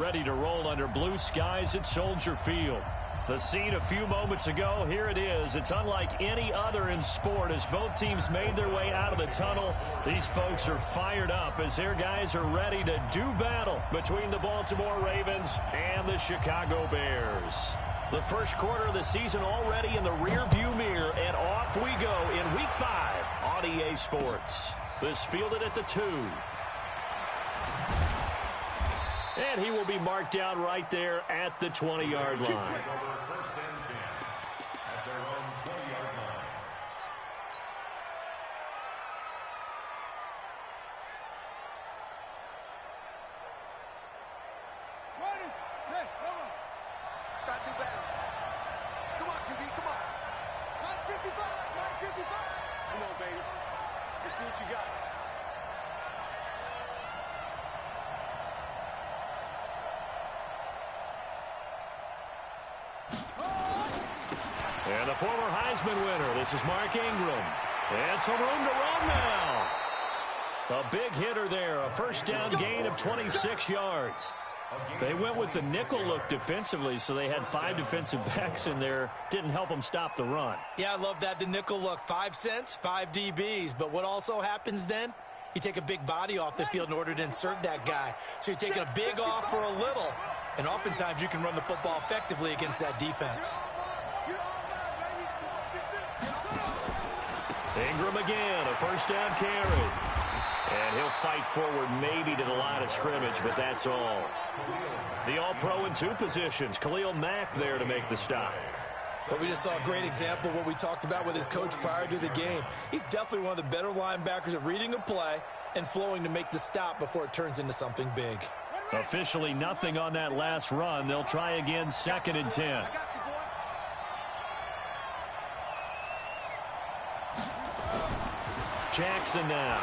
Ready to roll under blue skies at Soldier Field. The scene a few moments ago, here it is. It's unlike any other in sport as both teams made their way out of the tunnel. These folks are fired up as their guys are ready to do battle between the Baltimore Ravens and the Chicago Bears. The first quarter of the season already in the rearview mirror, and off we go in Week 5 on EA Sports. This fielded at the 2. And he will be marked down right there at the 20-yard line. And the former Heisman winner, this is Mark Ingram. And some room to run now. A big hitter there, a first down gain of 26 yards. They went with the nickel look defensively, so they had 5 defensive backs in there. Didn't help them stop the run. Yeah, I love that, the nickel look. 5 cents, 5 DBs. But what also happens then? You take a big body off the field in order to insert that guy. So you're taking a big off for a little. And oftentimes you can run the football effectively against that defense. Ingram again, a first down carry. And he'll fight forward maybe to the line of scrimmage, but that's all. The All-Pro in 2 positions. Khalil Mack there to make the stop. But we just saw a great example of what we talked about with his coach prior to the game. He's definitely one of the better linebackers at reading a play and flowing to make the stop before it turns into something big. Officially nothing on that last run. They'll try again, 2nd and 10. Jackson now.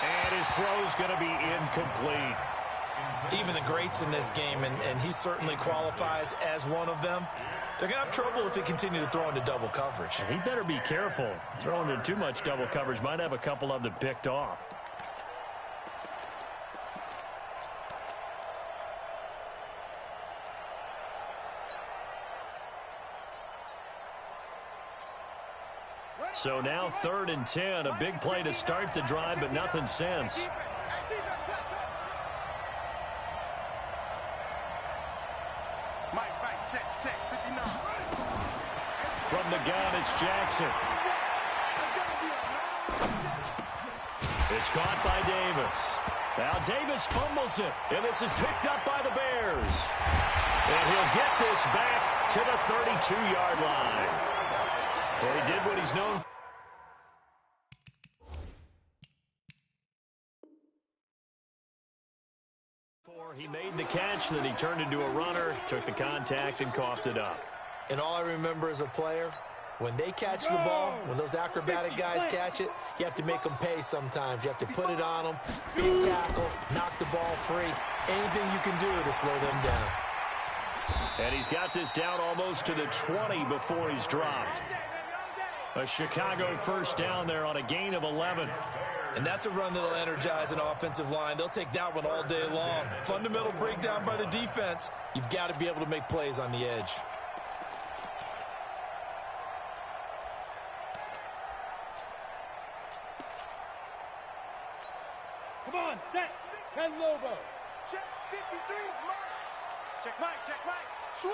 And his throw's going to be incomplete. Even the greats in this game, and he certainly qualifies as one of them, they're going to have trouble if they continue to throw into double coverage. He better be careful. Throwing into too much double coverage might have a couple of them picked off. So now 3rd and 10, a big play to start the drive, but nothing since. From the gun, it's Jackson. It's caught by Davis. Now Davis fumbles it, and this is picked up by the Bears. And he'll get this back to the 32-yard line. Well, he did what he's known for. He made the catch, then he turned into a runner, took the contact, and coughed it up. And all I remember as a player, when they catch the ball, when those acrobatic guys catch it, you have to make them pay sometimes. You have to put it on them, big tackle, knock the ball free. Anything you can do to slow them down. And he's got this down almost to the 20 before he's dropped. A Chicago first down there on a gain of 11. And that's a run that'll energize an offensive line. They'll take that one all day long. Fundamental breakdown by the defense. You've got to be able to make plays on the edge. Come on, set. 10 Lobo. Check 53's Mike. Check Mike, check Mike. Switch.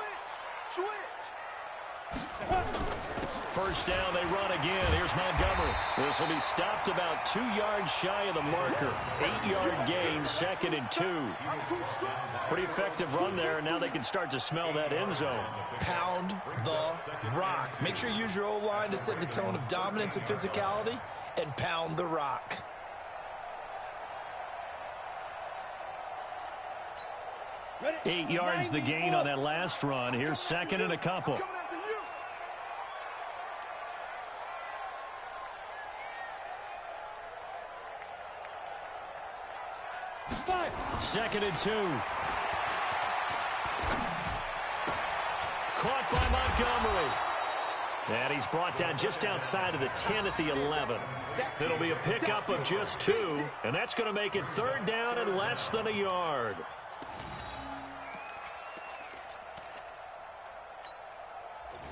First down, they run again. Here's Montgomery. This will be stopped about 2 yards shy of the marker. 8-yard gain, 2nd and 2. Pretty effective run there, and now they can start to smell that end zone. Pound the rock. Make sure you use your O-line to set the tone of dominance and physicality, and pound the rock. Ready? 8 yards the gain on that last run. Here's 2nd and a couple. 2nd and 2. Caught by Montgomery. And he's brought down just outside of the 10 at the 11. It'll be a pickup of just 2, and that's going to make it 3rd down and less than a yard.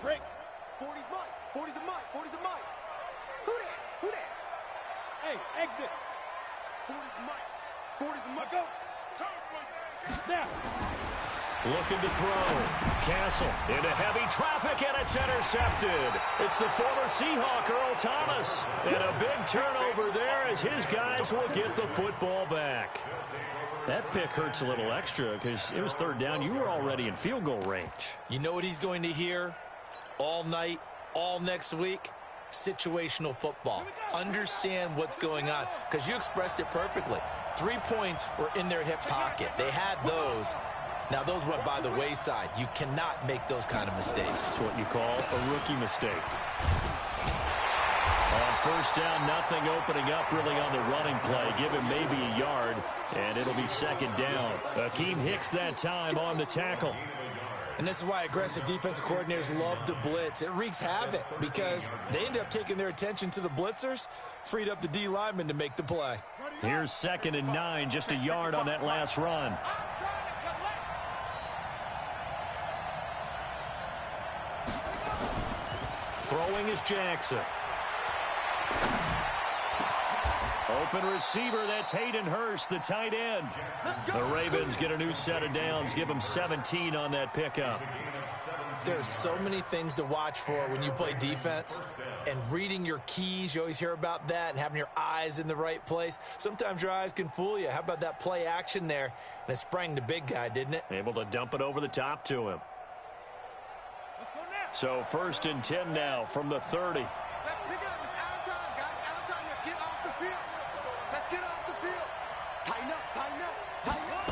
Break. 40's Mike. 40's a Mike. 40's a Mike. Who that? Who that? Hey, exit. 40's a Mike. 40's a Mike. Go. Now. Looking to throw. Castle into heavy traffic, and it's intercepted. It's the former Seahawk, Earl Thomas. And a big turnover there as his guys will get the football back. That pick hurts a little extra because it was 3rd down. You were already in field goal range. You know what he's going to hear all night, all next week? Situational football. Understand what's going on, because you expressed it perfectly. 3 points were in their hip pocket. They had those. Now, those went by the wayside. You cannot make those kind of mistakes. That's what you call a rookie mistake. On 1st down, nothing opening up really on the running play. Give him maybe a yard, and it'll be 2nd down. Akeem Hicks that time on the tackle. And this is why aggressive defensive coordinators love to blitz. It wreaks havoc because they end up taking their attention to the blitzers, freed up the D lineman to make the play. Here's 2nd and 9, just a yard on that last run. Throwing is Jackson. Open receiver, that's Hayden Hurst, the tight end. The Ravens get a new set of downs, give them 17 on that pickup. There's so many things to watch for when you play defense. And reading your keys, you always hear about that, and having your eyes in the right place. Sometimes your eyes can fool you. How about that play action there? And it sprang the big guy, didn't it? Able to dump it over the top to him. So 1st and 10 now from the 30. Let's pick it up. It's out of time, guys. Out of time. Let's get off the field. Let's get off the field. Tighten up, tighten up, tighten up.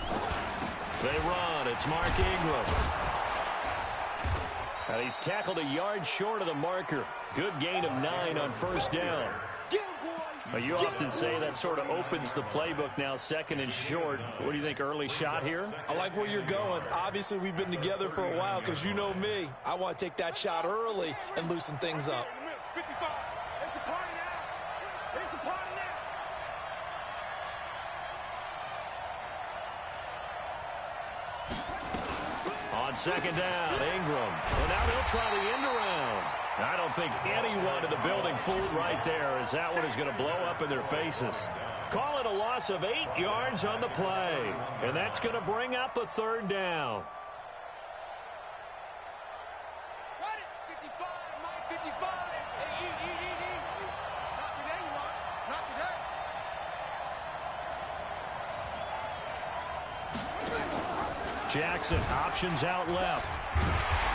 They run. It's Mark Ingram. And he's tackled a yard short of the marker. Good gain of 9 on 1st down. Get him, boy. You often say that sort of opens the playbook now, 2nd and short. What do you think, early shot here? I like where you're going. Obviously, we've been together for a while because you know me. I want to take that shot early and loosen things up. 55. It's a party now. It's a party now. On 2nd down, Ingram. And now they'll try the end around. I don't think anyone in the building fooled right there, as that one is going to blow up in their faces. Call it a loss of 8 yards on the play. And that's going to bring up a 3rd down. Got it. 55, Mike, 55. Hey, Not today, you are. Not today. Jackson, options out left.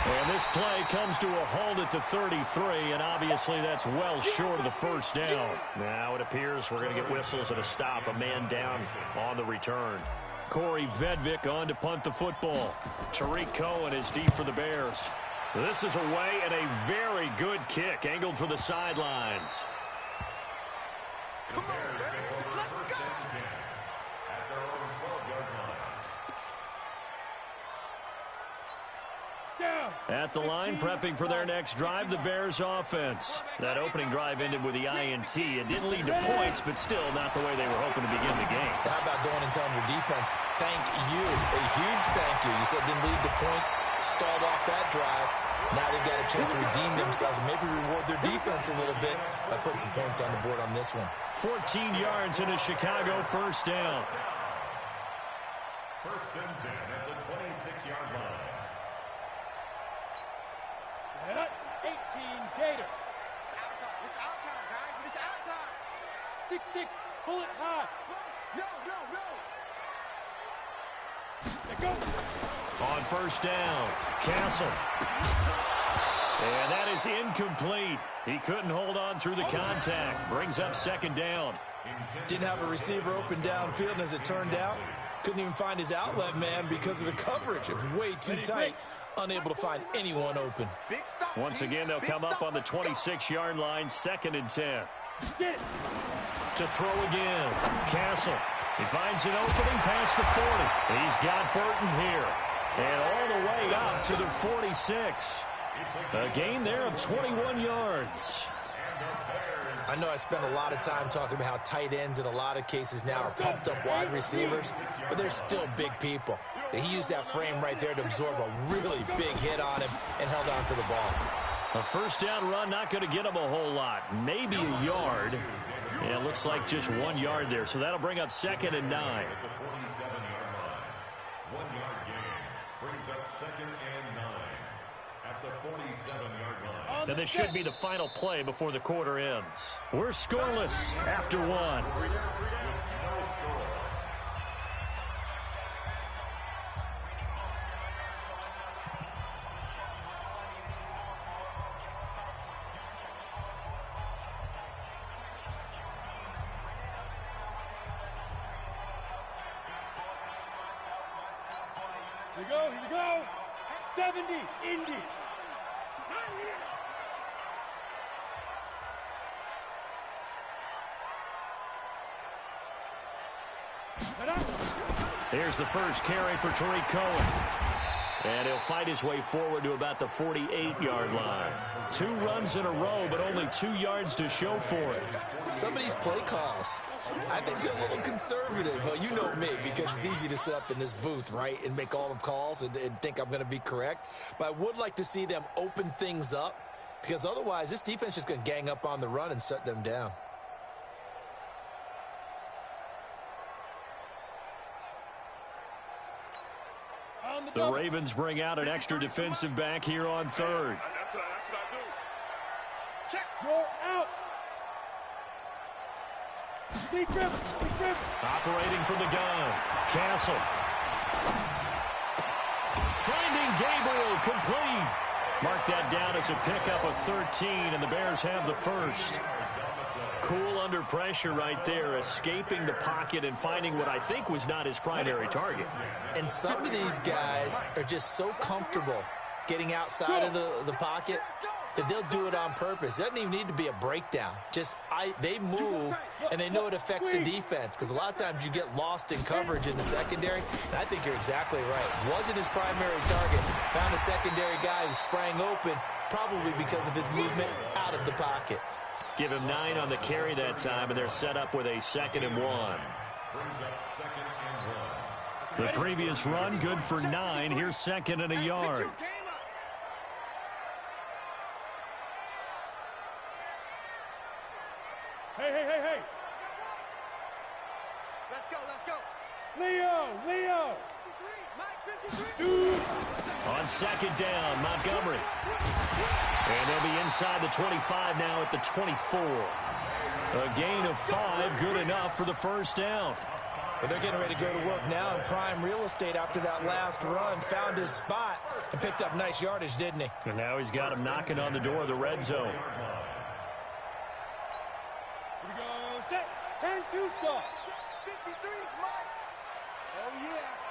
And this play comes to a halt at the 33, and obviously that's well short of the 1st down. Now it appears we're going to get whistles and a stop, a man down on the return. Corey Vedvik on to punt the football. Tariq Cohen is deep for the Bears. This is away, and a very good kick angled for the sidelines. Come on, man. Let's go. At the line, prepping for their next drive, the Bears offense. That opening drive ended with the INT. It didn't lead to points, but still not the way they were hoping to begin the game. How about going and telling your defense, thank you, a huge thank you. You said didn't lead to points, stalled off that drive. Now they've got a chance to redeem themselves and maybe reward their defense a little bit by putting some points on the board on this one. 14 yards in a Chicago 1st down. 1st and 10 at the 26-yard line. 18 Gator. It's our time. It's our time, guys. It's our time. 6-6. Pull it high. No. Let go. On 1st down, Castle. And that is incomplete. He couldn't hold on through the contact. Brings up 2nd down. Didn't have a receiver open downfield, and as it turned out, couldn't even find his outlet man because of the coverage. It was way too tight. Unable to find anyone open. Once again, they'll come up on the 26-yard line, 2nd and 10. To throw again, Castle. He finds an opening past the 40. He's got Burton here. And all the way up to the 46. A gain there of 21 yards. I know I spent a lot of time talking about how tight ends in a lot of cases now are pumped up wide receivers, but they're still big people. He used that frame right there to absorb a really big hit on him and held on to the ball. A first down run, not going to get him a whole lot. Maybe a yard. Yeah, it looks like just 1 yard there, so that'll bring up 2nd and 9. At the 47-yard line. 1 yard gain brings up 2nd and 9 at the 47-yard line. And this should be the final play before the quarter ends. We're scoreless after 1. Here we go. 70, Indy. Here's the first carry for Tariq Cohen. And he'll fight his way forward to about the 48-yard line. 2 runs in a row, but only 2 yards to show for it. Some of these play calls, I think they're a little conservative. But you know me, because it's easy to sit up in this booth, right, and make all them calls and think I'm going to be correct. But I would like to see them open things up, because otherwise this defense is going to gang up on the run and shut them down. The Ravens bring out an extra defensive back here on 3rd. That's what I do. Check. Roll out. Deep Griffin. Operating from the gun. Castle. Finding Gabriel, complete. Mark that down as a pickup of 13, and the Bears have the first. Cool under pressure right there, escaping the pocket and finding what I think was not his primary target. And some of these guys are just so comfortable getting outside of the pocket that they'll do it on purpose. It doesn't even need to be a breakdown. They move, and they know it affects the defense, because a lot of times you get lost in coverage in the secondary, and I think you're exactly right. Wasn't his primary target. Found a secondary guy who sprang open, probably because of his movement out of the pocket. Give him 9 on the carry that time, and they're set up with a 2nd and 1. Brings up 2nd and 1. The previous run, good for 9. Here's 2nd and a yard. Hey. Let's go. Leo. 53. On 2nd down, Montgomery. And they'll be inside the 25 now at the 24. A gain of 5, good enough for the first down. But they're getting ready to go to work now in prime real estate after that last run. Found his spot and picked up nice yardage, didn't he? And now he's got him knocking on the door of the red zone. Here we go. Set. 10-2 start. 53 is Mike. Oh, yeah.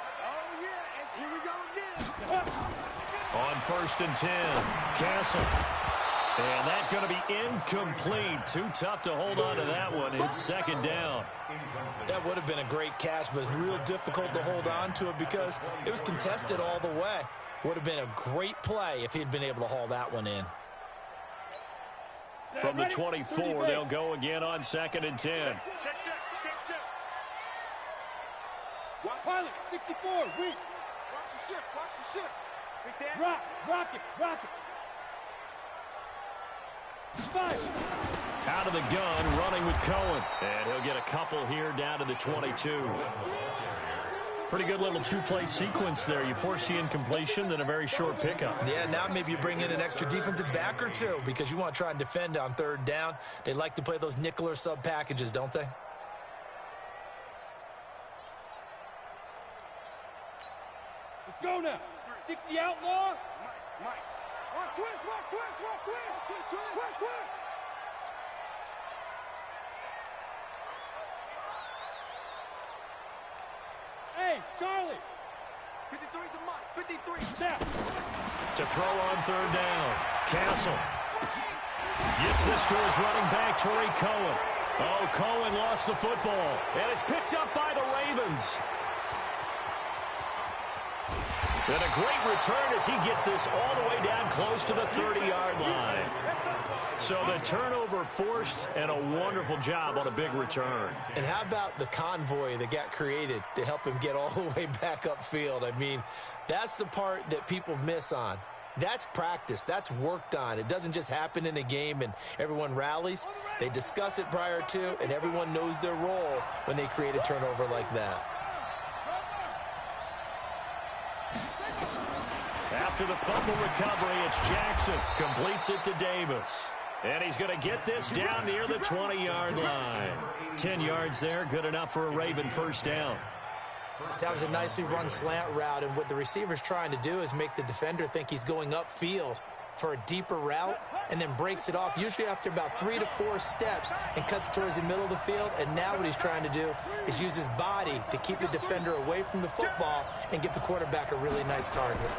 And here we go again. On 1st and 10, Castle. And that's going to be incomplete. Too tough to hold on to that one. It's 2nd down. That would have been a great catch, but it's real difficult to hold on to it because it was contested all the way. Would have been a great play if he'd been able to haul that one in. From the 24, they'll go again on 2nd and 10. Check. Pilot, 64, weak. Watch the ship. Rock it. 5. Out of the gun, running with Cohen. And he'll get a couple here down to the 22. Pretty good little 2-play sequence there. You force the incompletion, then a very short pickup. Yeah, now maybe you bring in an extra defensive back or two because you want to try and defend on 3rd down. They like to play those nickel or sub packages, don't they? Let's go now. 60 outlaw. Mike. Watch twist. Hey, Charlie. 53's the Mike. 53. Tap. To throw on 3rd down. Castle. Gets this to his running back, Tariq Cohen. Oh, Cohen lost the football. And it's picked up by the Ravens. And a great return as he gets this all the way down close to the 30-yard line. So the turnover forced, and a wonderful job on a big return. And how about the convoy that got created to help him get all the way back upfield? I mean, that's the part that people miss on. That's practice. That's worked on. It doesn't just happen in a game and everyone rallies. They discuss it prior to, and everyone knows their role when they create a turnover like that. After the fumble recovery, it's Jackson. Completes it to Davis. And he's going to get this down near the 20-yard line. 10 yards there, good enough for a Raven first down. That was a nicely run slant route, and what the receiver's trying to do is make the defender think he's going upfield for a deeper route and then breaks it off, usually after about 3 to 4 steps, and cuts towards the middle of the field. And now what he's trying to do is use his body to keep the defender away from the football and give the quarterback a really nice target.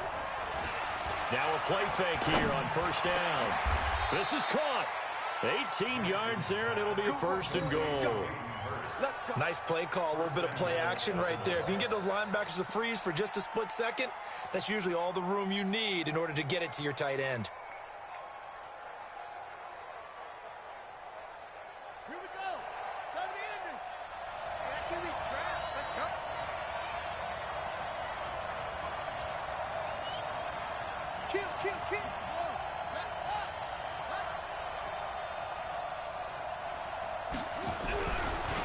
Now a play fake here on first down. This is caught. 18 yards there, and it'll be a first and goal. Nice play call, a little bit of play action right there. If you can get those linebackers to freeze for just a split second, that's usually all the room you need in order to get it to your tight end. Here we go. Time to end it. That can be traps. Let's go. Kill.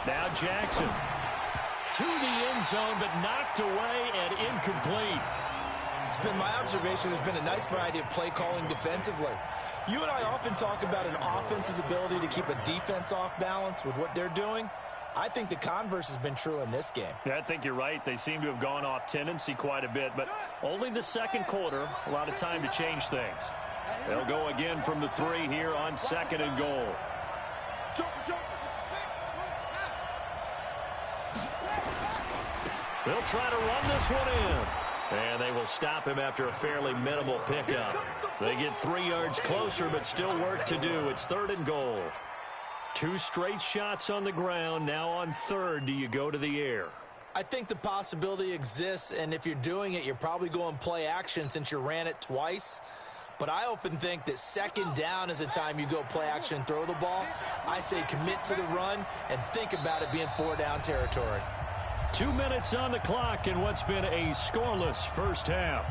Now Jackson to the end zone, but knocked away and incomplete. It's been my observation there's been a nice variety of play calling defensively. You and I often talk about an offense's ability to keep a defense off balance with what they're doing. I think the converse has been true in this game. Yeah, I think you're right. They seem to have gone off tendency quite a bit, but only the second quarter, a lot of time to change things. They'll go again from the 3 here on second and goal. They'll try to run this one in. And they will stop him after a fairly minimal pickup. They get 3 yards closer, but still work to do. It's third and goal. 2 straight shots on the ground. Now on third, do you go to the air? I think the possibility exists, and if you're doing it, you're probably going play action since you ran it twice. But I often think that second down is the time you go play action and throw the ball. I say commit to the run and think about it being 4-down territory. 2 minutes on the clock in what's been a scoreless first half.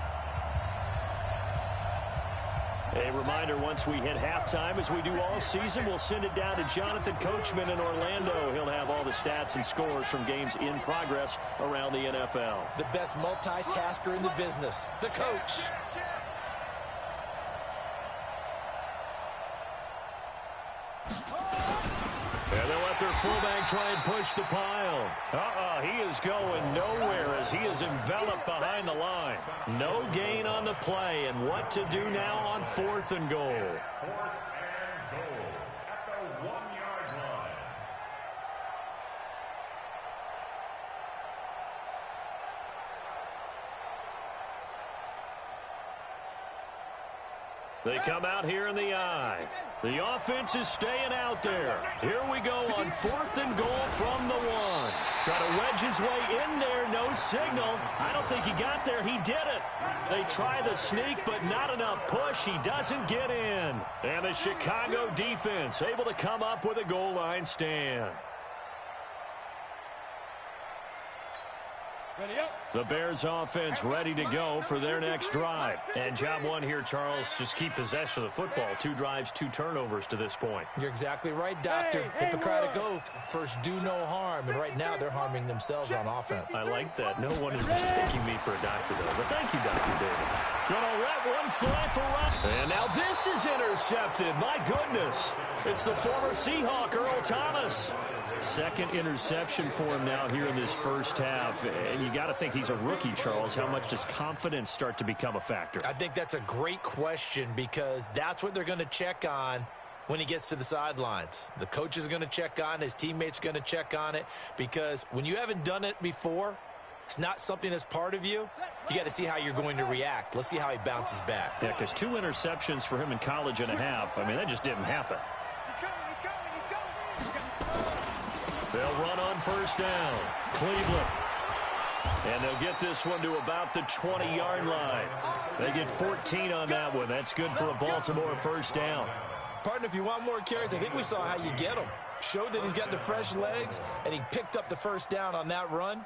A reminder, once we hit halftime, as we do all season, we'll send it down to Jonathan Coachman in Orlando. He'll have all the stats and scores from games in progress around the NFL. The best multitasker in the business, the coach. And they'll let their fullback try and push the pile. He is going nowhere as he is enveloped behind the line. No gain on the play, and what to do now on fourth and goal. 4th and goal at the 1-yard line. They come out here in the eye. The offense is staying out there. Here we go on 4th and goal from the 1. Try to wedge his way in there. No signal. I don't think he got there. He did it. They try the sneak, but not enough push. He doesn't get in. And the Chicago defense able to come up with a goal line stand. Ready up. The Bears offense ready to go for their next drive. And job one here, Charles, just keep possession of the football. 2 drives, 2 turnovers to this point. You're exactly right, Doctor. Hippocratic oath. First, do no harm. And right now, they're harming themselves on offense. I like that. No one is mistaking me for a doctor, though. But thank you, Dr. Davis. Gonna let one fly for one. And now this is intercepted. My goodness. It's the former Seahawk, Earl Thomas. Second interception for him now here in this first half. And you got to think he's a rookie, Charles. How much does confidence start to become a factor? I think that's a great question because that's what they're going to check on when he gets to the sidelines. The coach is going to check on, his teammates are going to check on it, because when you haven't done it before, it's not something that's part of you. You got to see how you're going to react. Let's see how he bounces back. Yeah, because 2 interceptions for him in college and a half. I mean, that just didn't happen. They'll run on first down. Cleveland. And they'll get this one to about the 20-yard line. They get 14 on that one. That's good for a Baltimore first down. Partner, if you want more carries, I think we saw how you get them. Showed that he's got the fresh legs, and he picked up the first down on that run.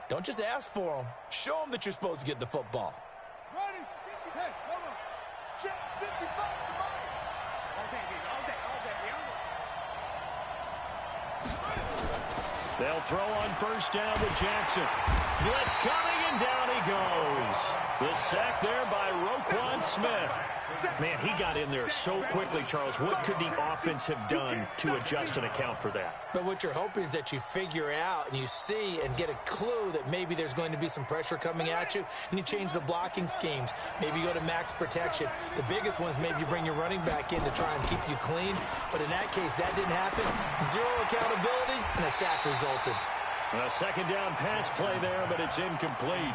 Don't just ask for him. Show him that you're supposed to get the football. Ready? Hey, hold on. Check 55 to mine. They'll throw on first down with Jackson. Blitz coming, and down he goes. The sack there by Roquan Smith. Man, he got in there so quickly, Charles. What could the offense have done to adjust and account for that? But what you're hoping is that you figure out and you see and get a clue that maybe there's going to be some pressure coming at you, and you change the blocking schemes. Maybe you go to max protection. The biggest one is maybe you bring your running back in to try and keep you clean. But in that case, that didn't happen. Zero accountability, and a sack resulted. A second down pass play there, but it's incomplete.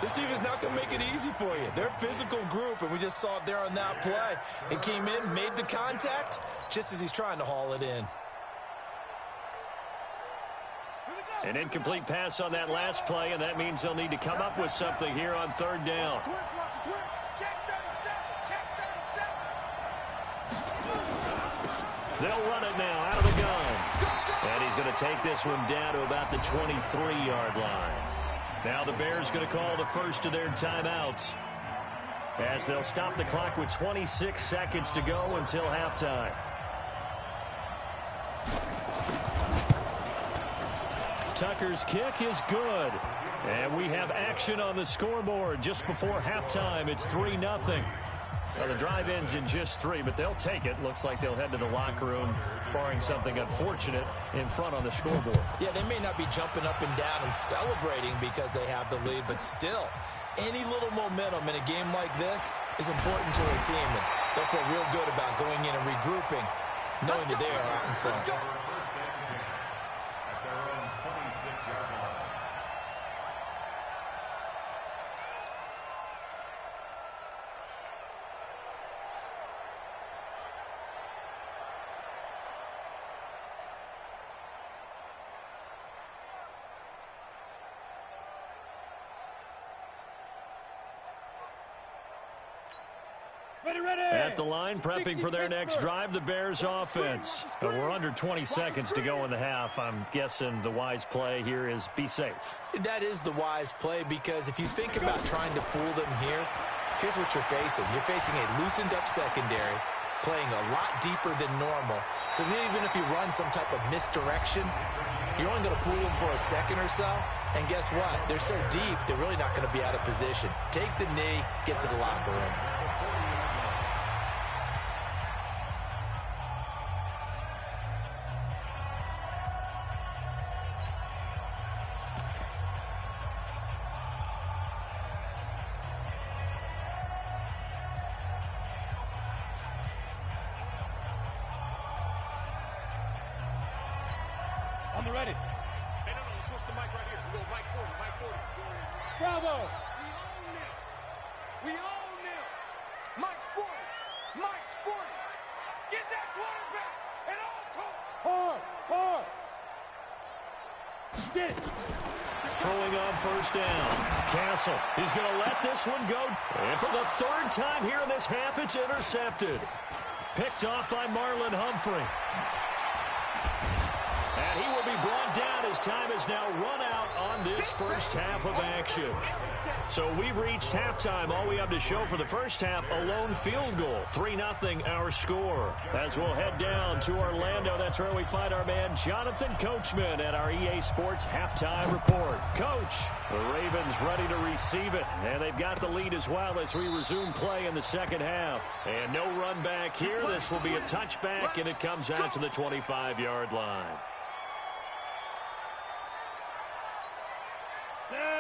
This team is not going to make it easy for you. They're a physical group, and we just saw it there on that play. It came in, made the contact, just as he's trying to haul it in. An incomplete pass on that last play, and that means they'll need to come up with something here on third down. They'll run it now out of the gun. And he's going to take this one down to about the 23-yard line. Now the Bears going to call the first of their timeouts, as they'll stop the clock with 26 seconds to go until halftime. Tucker's kick is good. And we have action on the scoreboard just before halftime. It's 3-0. Well, the drive ends in just 3, but they'll take it. Looks like they'll head to the locker room, barring something unfortunate, in front on the scoreboard. Yeah, they may not be jumping up and down and celebrating because they have the lead, but still, any little momentum in a game like this is important to a team, and they'll feel real good about going in and regrouping, knowing that they are out in front. At their own 26-yard line. At the line, prepping for their next drive, the Bears offense. We're under 20 seconds to go in the half. I'm guessing the wise play here is be safe. That is the wise play, because if you think about trying to fool them here, here's what you're facing. You're facing a loosened up secondary, playing a lot deeper than normal. So even if you run some type of misdirection, you're only going to fool them for a second or so. And guess what? They're so deep, they're really not going to be out of position. Take the knee, get to the locker room. On the ready. Hey, no, let's switch the mic right here. We go mic 40, mic 40. Bravo. We own them. Mike's 40. Mike's 40. Get that quarterback and all coach. Hard. Get it. Throwing on first down. Castle, he's going to let this one go. And for the third time here in this half, it's intercepted. Picked off by Marlon Humphrey. And he will be brought down as time has now run out on this first half of action. So we've reached halftime. All we have to show for the first half, a lone field goal. 3-0 our score. As we'll head down to Orlando, that's where we find our man Jonathan Coachman at our EA Sports Halftime Report. Coach, the Ravens ready to receive it. And they've got the lead as well as we resume play in the second half. And no run back here. This will be a touchback, and it comes out to the 25-yard line.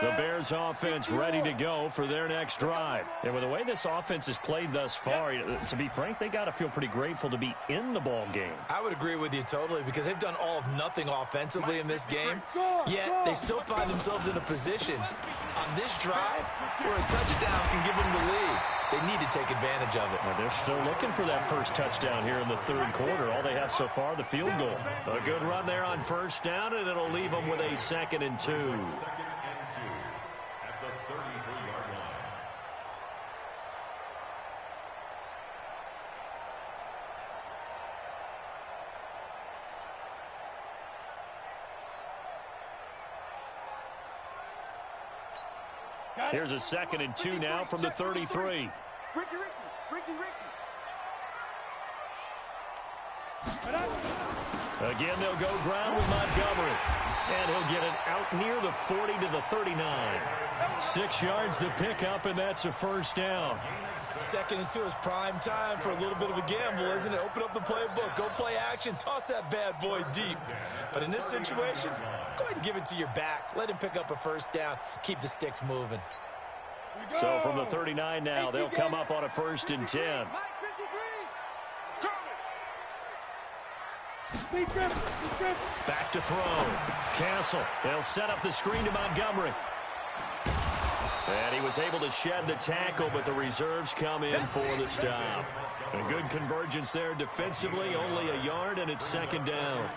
The Bears offense ready to go for their next drive. And with the way this offense has played thus far, to be frank, they got to feel pretty grateful to be in the ball game. I would agree with you totally, because they've done all of nothing offensively in this game, yet they still find themselves in a position on this drive where a touchdown can give them the lead. They need to take advantage of it. Well, they're still looking for that first touchdown here in the third quarter. All they have so far, the field goal. A good run there on first down, and it'll leave them with a 2nd and 2. Here's a 2nd and 2 now from the 33. Ricky. Again, they'll go ground with Montgomery. And he'll get it out near the 40 to the 39. 6 yards the pickup, and that's a first down. 2nd and 2 is prime time for a little bit of a gamble, isn't it? Open up the playbook, go play action, toss that bad boy deep. But in this situation, go ahead and give it to your back. Let him pick up a first down. Keep the sticks moving. So from the 39 now, they'll come up on a 1st and 10. Back to throw. Castle. They'll set up the screen to Montgomery. And he was able to shed the tackle, but the reserves come in for the stop. A good convergence there defensively, only a yard, and it's 2nd down.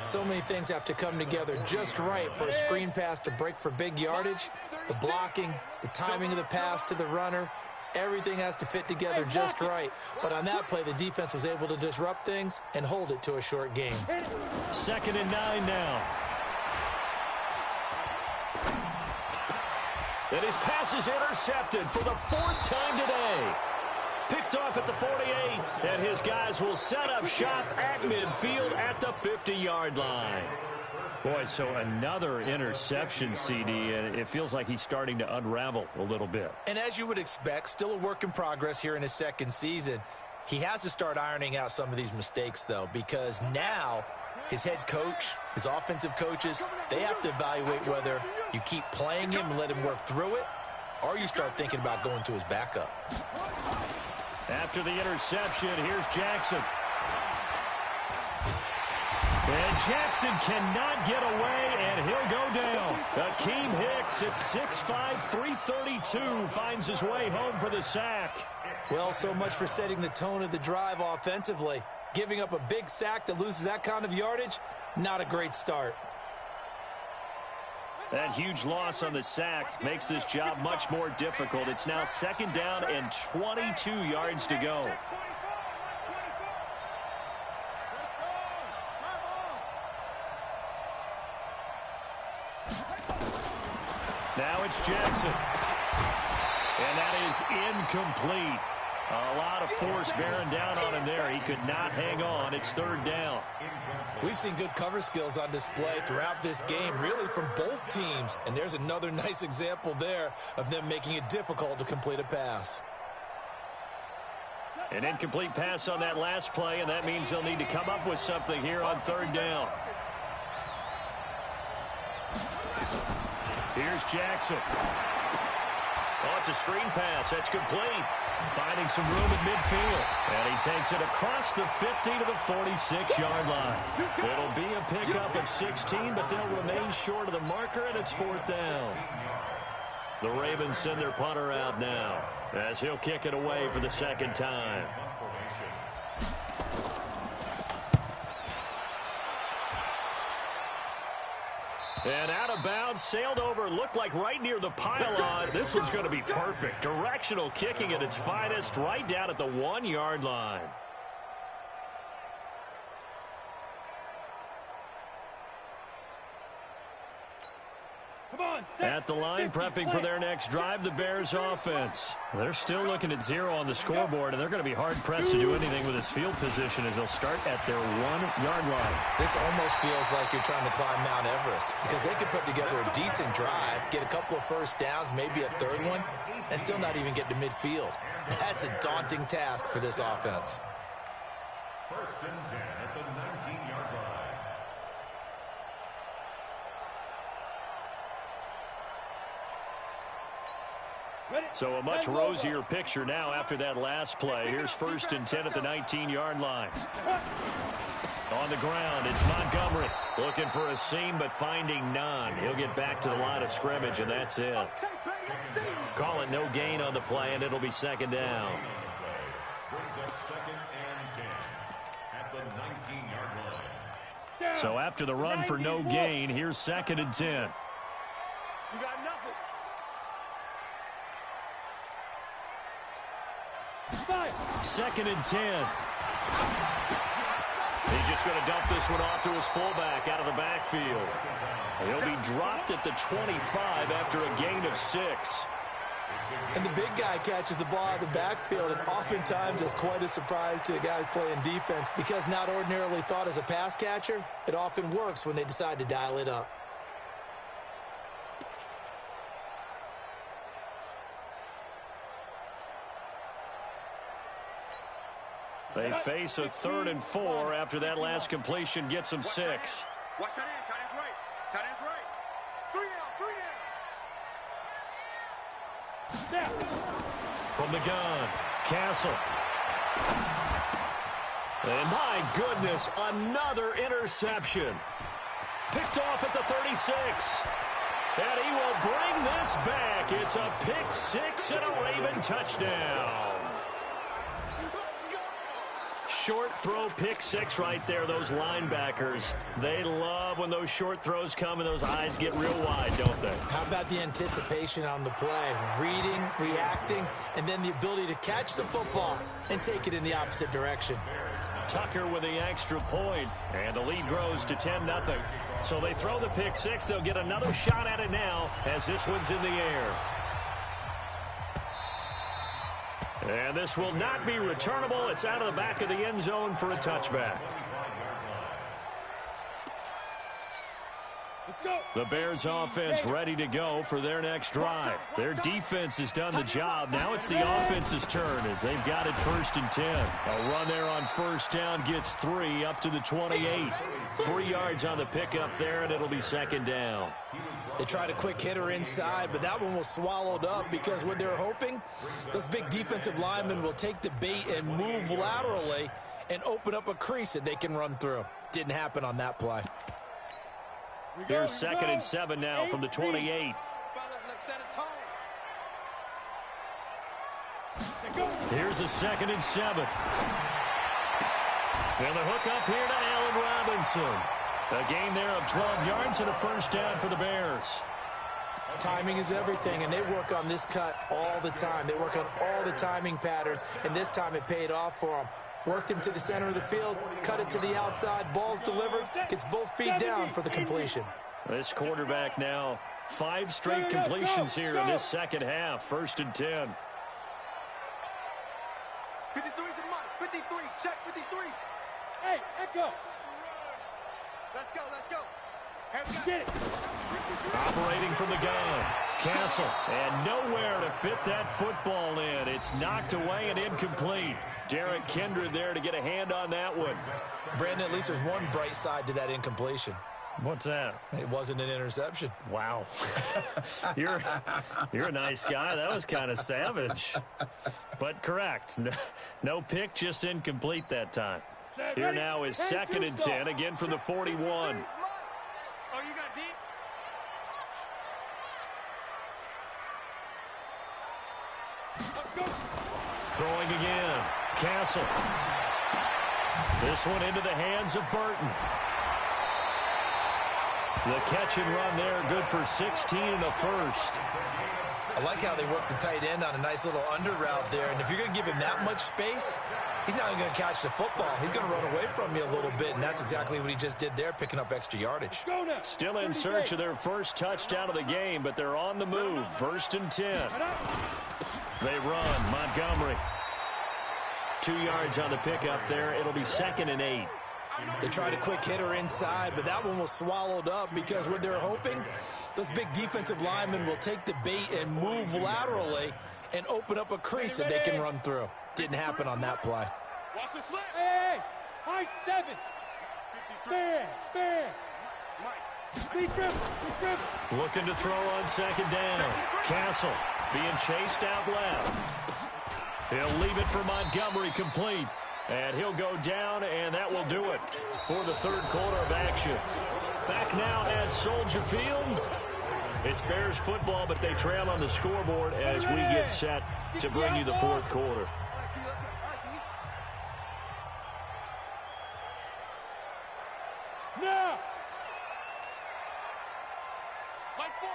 So many things have to come together just right for a screen pass to break for big yardage. The blocking, the timing of the pass to the runner, everything has to fit together just right. But on that play, the defense was able to disrupt things and hold it to a short game. 2nd and 9 now. And his pass is intercepted for the 4th time today. Picked off at the 48, and his guys will set up shop at midfield at the 50-yard line. Boy, so another interception, CD, and it feels like he's starting to unravel a little bit. And as you would expect, still a work in progress here in his 2nd season. He has to start ironing out some of these mistakes, though, because now his head coach, his offensive coaches, they have to evaluate whether you keep playing him and let him work through it, or you start thinking about going to his backup. After the interception, here's Jackson. And Jackson cannot get away, and he'll go down. Akeem Hicks at 6'5", 332 finds his way home for the sack. Well, so much for setting the tone of the drive offensively. Giving up a big sack that loses that kind of yardage, not a great start. That huge loss on the sack makes this job much more difficult. It's now 2nd down and 22 yards to go. Now it's Jackson. And that is incomplete. A lot of force bearing down on him there. He could not hang on. It's 3rd down. We've seen good cover skills on display throughout this game, really from both teams. And there's another nice example there of them making it difficult to complete a pass. An incomplete pass on that last play, and that means they'll need to come up with something here on 3rd down. Here's Jackson. Oh, it's a screen pass. That's complete. Finding some room in midfield. And he takes it across the 50 to the 46-yard line. It'll be a pickup of 16, but they'll remain short of the marker, and it's 4th down. The Ravens send their punter out now as he'll kick it away for the 2nd time. And out of bounds, sailed over, looked like right near the pylon. This one's going to be perfect. Directional kicking at its finest, right down at the 1-yard line. At the line, prepping for their next drive, the Bears offense. They're still looking at 0 on the scoreboard, and they're going to be hard-pressed to do anything with his field position as they'll start at their 1-yard line. This almost feels like you're trying to climb Mount Everest because they could put together a decent drive, get a couple of first downs, maybe a 3rd one, and still not even get to midfield. That's a daunting task for this offense. 1st and 10 at the 19-yard line. So a much rosier picture now after that last play. Here's 1st and 10 at the 19-yard line. On the ground, it's Montgomery looking for a seam, but finding none. He'll get back to the line of scrimmage, and that's it. Call it no gain on the play, and it'll be 2nd down. Brings up 2nd and 10 at the 19-yard line. So after the run for no gain, here's 2nd and 10. You got nothing. 2nd and 10. He's just going to dump this one off to his fullback out of the backfield. He'll be dropped at the 25 after a gain of 6. And the big guy catches the ball out of the backfield, and oftentimes it's quite a surprise to the guys playing defense because not ordinarily thought as a pass catcher, it often works when they decide to dial it up. They face a 3rd and 4 after that last completion gets them 6. Watch tight end. Tight end's right. Tight end's right. 3 down. 3 down. From the gun, Castle. And my goodness, another interception. Picked off at the 36. And he will bring this back. It's a pick 6 and a Raven touchdown. Short throw, pick 6 right there. Those linebackers, they love when those short throws come and those eyes get real wide, don't they? How about the anticipation on the play? Reading, reacting, and then the ability to catch the football and take it in the opposite direction. Tucker with the extra point, and the lead grows to 10-0. So they throw the pick 6. They'll get another shot at it now as this one's in the air. And this will not be returnable. It's out of the back of the end zone for a touchback. The Bears offense ready to go for their next drive. Their defense has done the job. Now it's the offense's turn as they've got it 1st and 10. A run there on 1st down gets 3 up to the 28. 3 yards on the pickup there, and it'll be 2nd down. They tried a quick hitter inside, but that one was swallowed up because what they're hoping, those big defensive linemen will take the bait and move laterally and open up a crease that they can run through. Didn't happen on that play. Here's 2nd and 7 now from the 28. Here's a 2nd and 7. And the hook up here to Allen Robinson. A gain there of 12 yards and a 1st down for the Bears. Timing is everything, and they work on this cut all the time. They work on all the timing patterns, and this time it paid off for them. Worked him to the center of the field, cut it to the outside, ball's delivered, gets both feet down for the completion. This quarterback now, 5 straight completions here in this second half. 1st and 10. 53 is the mark. 53. Check 53. Hey, Echo. Let's go. Let's go. Get it. Operating from the gun. Castle. And nowhere to fit that football in. It's knocked away and incomplete. Derek Kindred there to get a hand on that one. Brandon, at least there's one bright side to that incompletion. What's that? It wasn't an interception. Wow. You're a nice guy. That was kind of savage. But correct. No pick, just incomplete that time. Here now is 2nd and 10, again from the 41. Oh, you got deep? Throwing again. Castle. This one into the hands of Burton. The catch and run there, good for 16 and a 1st. I like how they work the tight end on a nice little under route there. And if you're going to give him that much space, he's not even going to catch the football. He's going to run away from you a little bit, and that's exactly what he just did there, picking up extra yardage. Still in search of their first touchdown of the game, but they're on the move. 1st and 10. They run. Montgomery. 2 yards on the pickup there. It'll be 2nd and 8. They tried a quick hitter inside, but that one was swallowed up because what they're hoping, those big defensive linemen will take the bait and move laterally and open up a crease that they can run through. Didn't happen on that play. Watch the slip. Hey, high 7. Fair. Be careful. Looking to throw on 2nd down. Castle being chased out left. He'll leave it for Montgomery complete. And he'll go down, and that will do it for the 3rd quarter of action. Back now at Soldier Field. It's Bears football, but they trail on the scoreboard as we get set to bring you the 4th quarter. Now. Mike 40.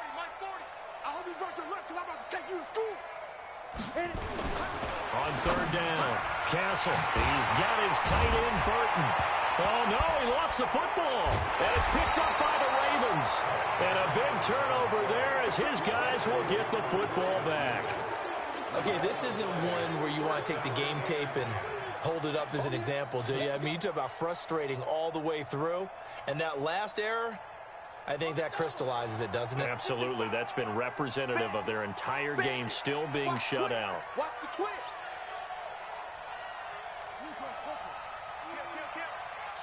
I hope you brought your lunch because I'm about to take you to school. Hit it. On 3rd down, Castle. He's got his tight end, Burton. Oh, no, he lost the football. And it's picked up by the Ravens. And a big turnover there as his guys will get the football back. Okay, this isn't one where you want to take the game tape and hold it up as an example, do you? I mean, you talk about frustrating all the way through. And that last error, I think that crystallizes it, doesn't it? Absolutely. That's been representative of their entire game still being shut out. Watch the twist.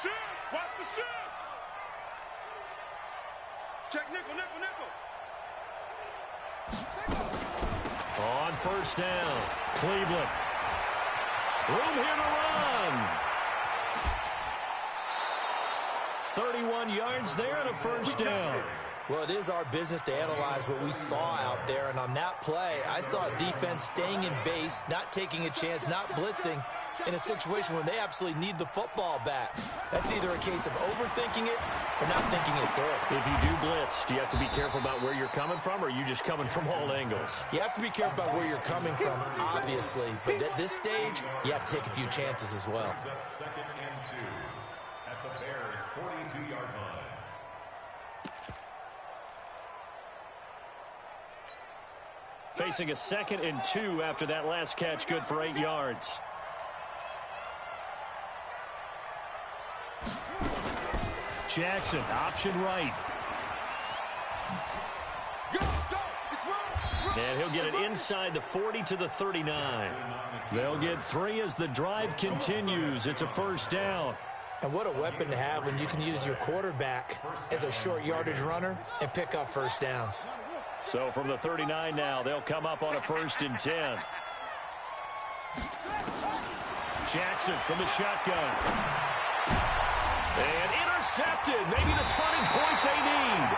Shift. Watch the shift. Check nickel, nickel, nickel. On first down, Cleveland. Room here to run. 31 yards there and a first down. Well, it is our business to analyze what we saw out there. And on that play, I saw defense staying in base, not taking a chance, not blitzing in a situation where they absolutely need the football back. That's either a case of overthinking it or not thinking it through. If you do blitz, do you have to be careful about where you're coming from, or are you just coming from all angles? You have to be careful about where you're coming from, obviously. But at this stage, you have to take a few chances as well. Second and 2 at the Bears' 42-yard line. Facing a 2nd and 2 after that last catch, good for 8 yards. Jackson, option right. And he'll get it inside the 40 to the 39. They'll get 3 as the drive continues. It's a first down. And what a weapon to have when you can use your quarterback as a short yardage runner and pick up first downs. So from the 39 now, they'll come up on a 1st and 10. Jackson from the shotgun. And intercepted. Maybe the turning point they need.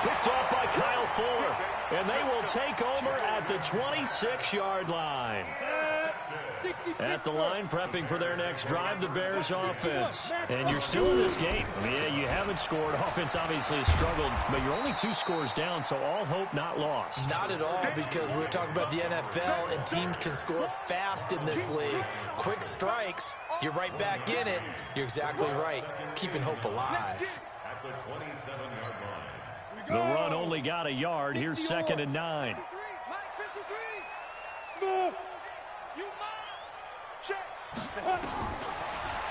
Picked off by Kyle Fuller. And they will take over at the 26-yard line. At the line, prepping for their next drive, the Bears offense. And you're still in this game. I mean, yeah, you haven't scored. Offense obviously has struggled, but you're only 2 scores down, so all hope not lost. Not at all, because we're talking about the NFL, and teams can score fast in this league. Quick strikes, you're right back in it. You're exactly right. Keeping hope alive. At the 27-yard line. The run only got a yard. Here's 2nd and 9. Smith.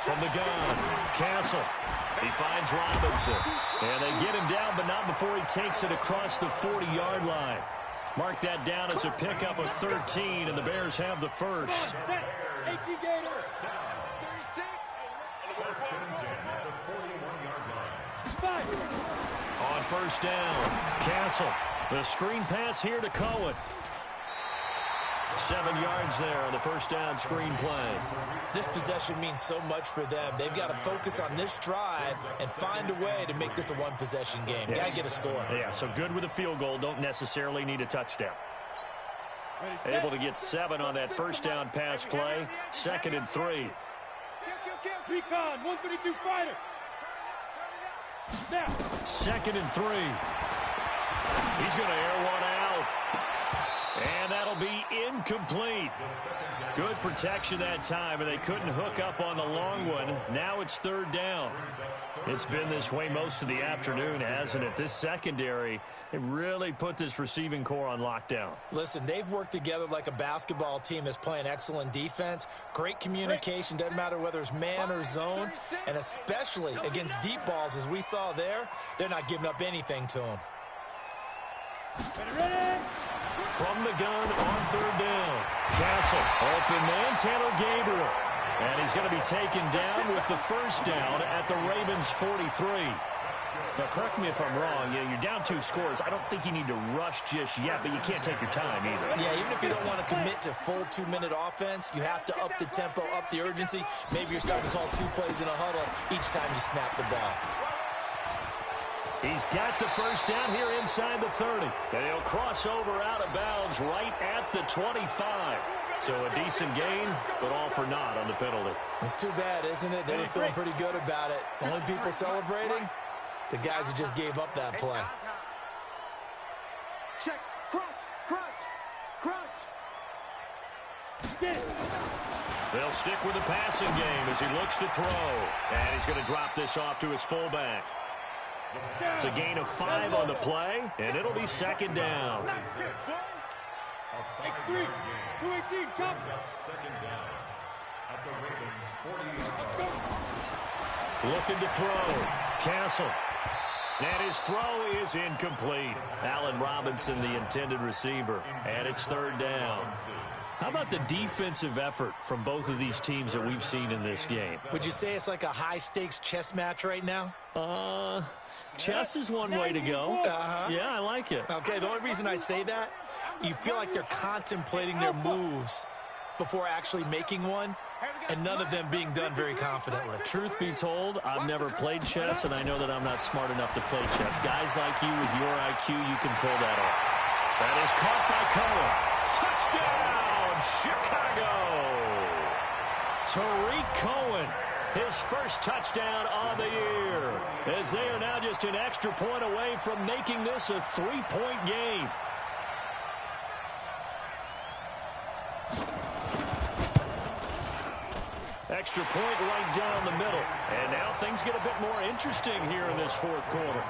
From the gun, Castle. He finds Robinson. And they get him down, but not before he takes it across the 40-yard line. Mark that down as a pickup of 13, and the Bears have the first. First and 10 at the 41-yard line. On first down, Castle. The screen pass here to Cohen. 7 yards there on the first down screen play. This possession means so much for them. They've got to focus on this drive and find a way to make this a one-possession game. Yes. Got to get a score. Yeah, so good with a field goal. Don't necessarily need a touchdown. Able to get 7 on that first down pass play. 2nd and 3. Recon, 132 fighter. Now. 2nd and 3. He's going to air one out. And that'll be incomplete. Good protection that time, and they couldn't hook up on the long one. Now it's 3rd down. It's been this way most of the afternoon, hasn't it? This secondary, they really put this receiving core on lockdown. Listen, they've worked together like a basketball team that's playing excellent defense. Great communication, doesn't matter whether it's man or zone. And especially against deep balls, as we saw there, they're not giving up anything to them. Ready? From the gun on 3rd down. Castle, open man, Tanner Gabriel. And he's going to be taken down with the first down at the Ravens 43. Now, correct me if I'm wrong. Yeah, you're down 2 scores. I don't think you need to rush just yet, but you can't take your time either. Yeah, even if you don't want to commit to full 2-minute offense, you have to up the tempo, up the urgency. Maybe you're starting to call 2 plays in a huddle each time you snap the ball. He's got the first down here inside the 30. And he'll cross over out of bounds right at the 25. So a decent gain, but all for naught on the penalty. It's too bad, isn't it? They were feeling pretty good about it. Only people celebrating, the guys who just gave up that play. Check. Crunch. Crunch. Crunch. Get it. They'll stick with the passing game as he looks to throw. And he's going to drop this off to his fullback. It's a gain of 5 on the play, and it'll be 2nd down. X3. 218, jump. Brings up second down at the Ravens' 40-yard line. Looking to throw. Castle. And his throw is incomplete. Allen Robinson, the intended receiver. And it's third down. How about the defensive effort from both of these teams that we've seen in this game? Would you say it's like a high-stakes chess match right now? Chess is one way to go. Yeah, I like it. Okay, the only reason I say that, you feel like they're contemplating their moves before actually making one, and none of them being done very confidently. Truth be told, I've never played chess, and I know that I'm not smart enough to play chess. Guys like you with your IQ, you can pull that off. That is caught by Cohen. Touchdown, Chicago! Tariq Cohen, his first touchdown on the year, as they are now just an extra point away from making this a three-point game. Extra point right down the middle. And now things get a bit more interesting here in this fourth quarter.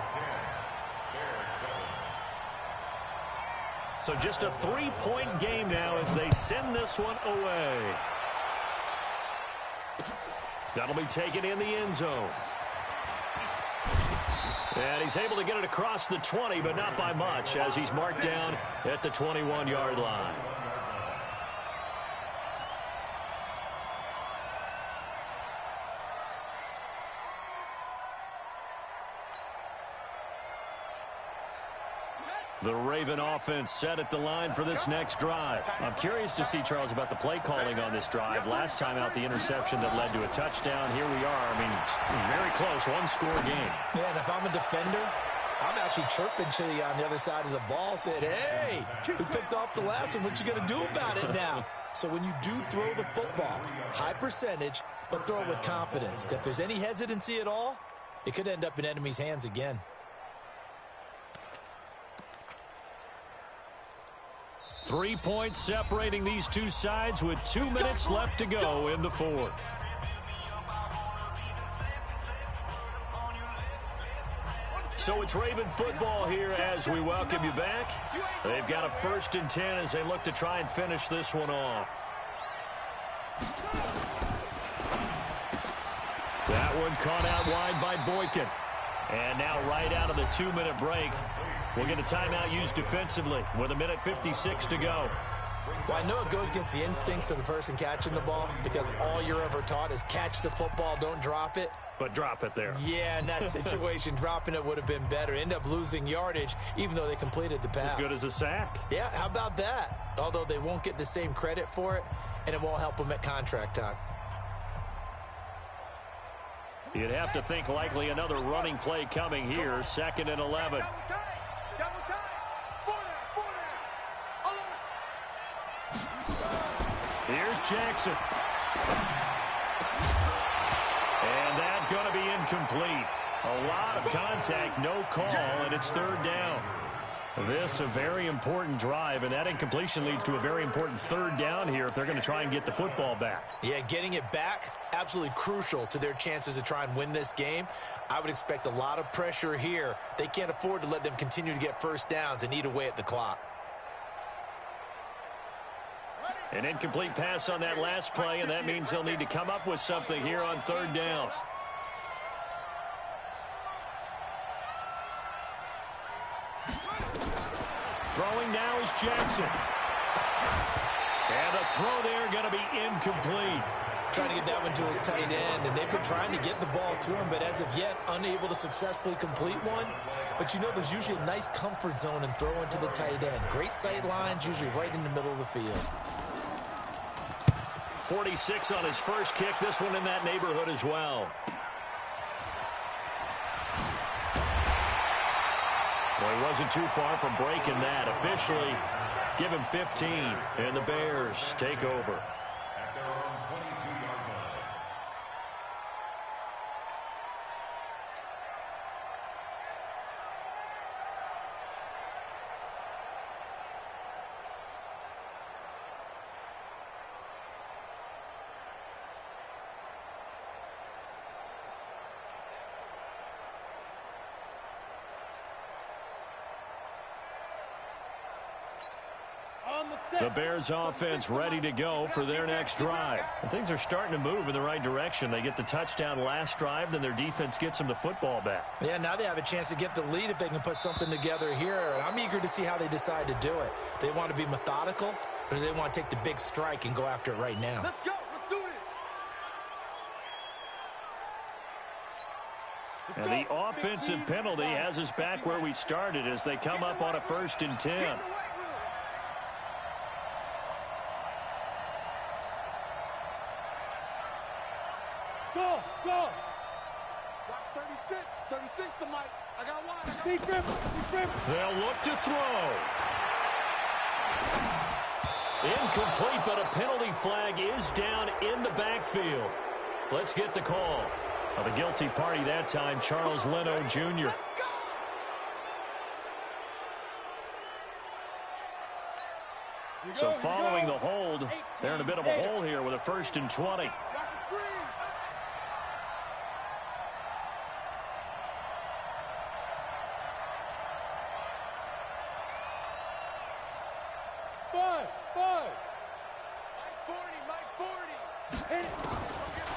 So just a three-point game now as they send this one away. That'll be taken in the end zone. And he's able to get it across the 20, but not by much, as he's marked down at the 21-yard line. The Raven offense set at the line for this next drive. I'm curious to see, Charles, about the play calling on this drive. Last time out, the interception that led to a touchdown. Here we are. I mean, very close, one-score game. Yeah, and if I'm a defender, I'm actually chirping to you on the other side of the ball, saying, hey, we picked off the last one. What you going to do about it now? So when you do throw the football, high percentage, but throw it with confidence. If there's any hesitancy at all, it could end up in enemy's hands again. 3 points separating these two sides with 2 minutes left to go in the fourth. So it's Raven football here as we welcome you back. They've got a 1st and 10 as they look to try and finish this one off. That one caught out wide by Boykin. And now right out of the 2-minute break, we'll get a timeout used defensively with 1:56 to go. Well, I know it goes against the instincts of the person catching the ball because all you're ever taught is catch the football, don't drop it. But drop it there. Yeah, in that situation, dropping it would have been better. End up losing yardage, even though they completed the pass. As good as a sack. Yeah, how about that? Although they won't get the same credit for it, and it won't help them at contract time. You'd have to think likely another running play coming here, 2nd and 11. Here's Jackson. And that's going to be incomplete. A lot of contact, no call, and it's 3rd down. This a very important drive, and that incompletion leads to a very important 3rd down here if they're going to try and get the football back. Yeah, getting it back, absolutely crucial to their chances to try and win this game. I would expect a lot of pressure here. They can't afford to let them continue to get 1st downs and eat away at the clock. An incomplete pass on that last play, and that means they'll need to come up with something here on 3rd down. Throwing now is Jackson. And the throw there going to be incomplete. Trying to get that one to his tight end, and they've been trying to get the ball to him, but as of yet, unable to successfully complete one. But you know, there's usually a nice comfort zone in throwing to the tight end. Great sight lines, usually right in the middle of the field. 46 on his first kick. This one in that neighborhood as well. Well, he wasn't too far from breaking that. Officially, give him 15, and the Bears take over. At their own 22-yard line. The Bears offense ready to go for their next drive. And things are starting to move in the right direction. They get the touchdown last drive, then their defense gets them the football back. Yeah, now they have a chance to get the lead if they can put something together here. And I'm eager to see how they decide to do it. Do they want to be methodical, or do they want to take the big strike and go after it right now? Let's go. Let's do this. And the offensive penalty has us back where we started as they come up on a 1st and 10. Go, go. Watch 36. 36 to Mike. I got one. Deep grip. They'll look to throw. Incomplete, but a penalty flag is down in the backfield. Let's get the call. The guilty party that time, Charles Leno Jr. So following the hold, they're in a bit of a hole here with a 1st and 20.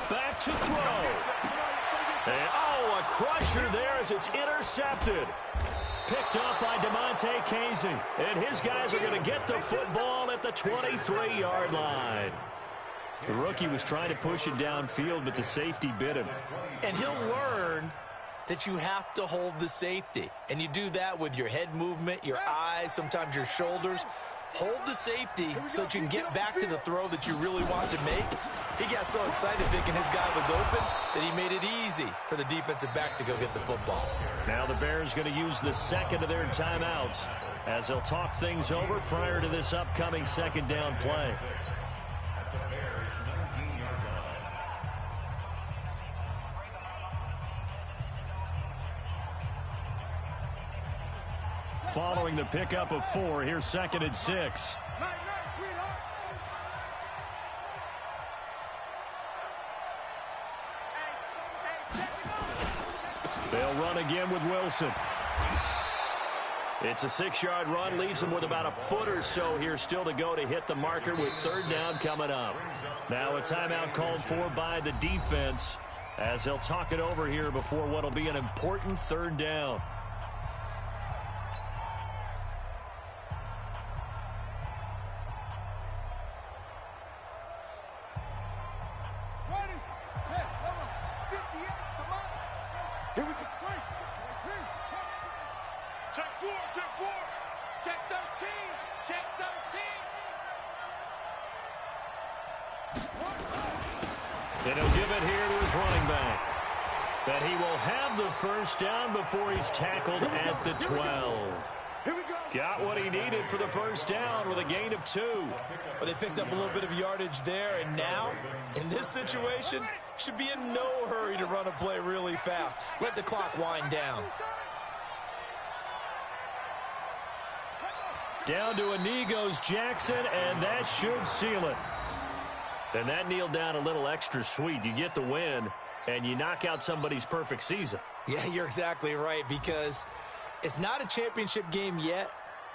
Back to throw. And, oh, a crusher there as it's intercepted. Picked up by DeMonte Casey. And his guys are going to get the football at the 23-yard line. The rookie was trying to push it downfield, but the safety bit him. And he'll learn that you have to hold the safety. And you do that with your head movement, your eyes, sometimes your shoulders. Hold the safety so that you can get back to the throw that you really want to make. He got so excited thinking his guy was open that he made it easy for the defensive back to go get the football. Now the Bears going to use the second of their timeouts as they'll talk things over prior to this upcoming 2nd down play. Following the pickup of 4, here's 2nd and 6. They'll run again with Wilson. It's a 6-yard run, leaves him with about a foot or so here still to go to hit the marker with 3rd down coming up. Now a timeout called for by the defense as they'll talk it over here before what will be an important 3rd down. Here we go. Check 4. Check 13. Check 13. And he'll give it here to his running back. But he will have the 1st down before he's tackled at the 12. Here we go. Got what he needed for the 1st down with a gain of 2. But they picked up a little bit of yardage there, and now, in this situation, should be in no hurry to run a play really fast. Let the clock wind down. Down to a knee goes Jackson, and that should seal it. And that kneeled down a little extra sweet. You get the win, and you knock out somebody's perfect season. Yeah, you're exactly right, because it's not a championship game yet,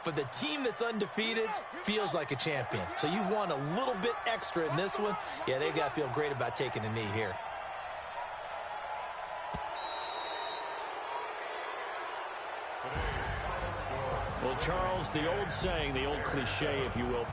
but the team that's undefeated feels like a champion. So you won a little bit extra in this one. Yeah, they've got to feel great about taking a knee here. Well, Charles, the old saying, the old cliche, if you will,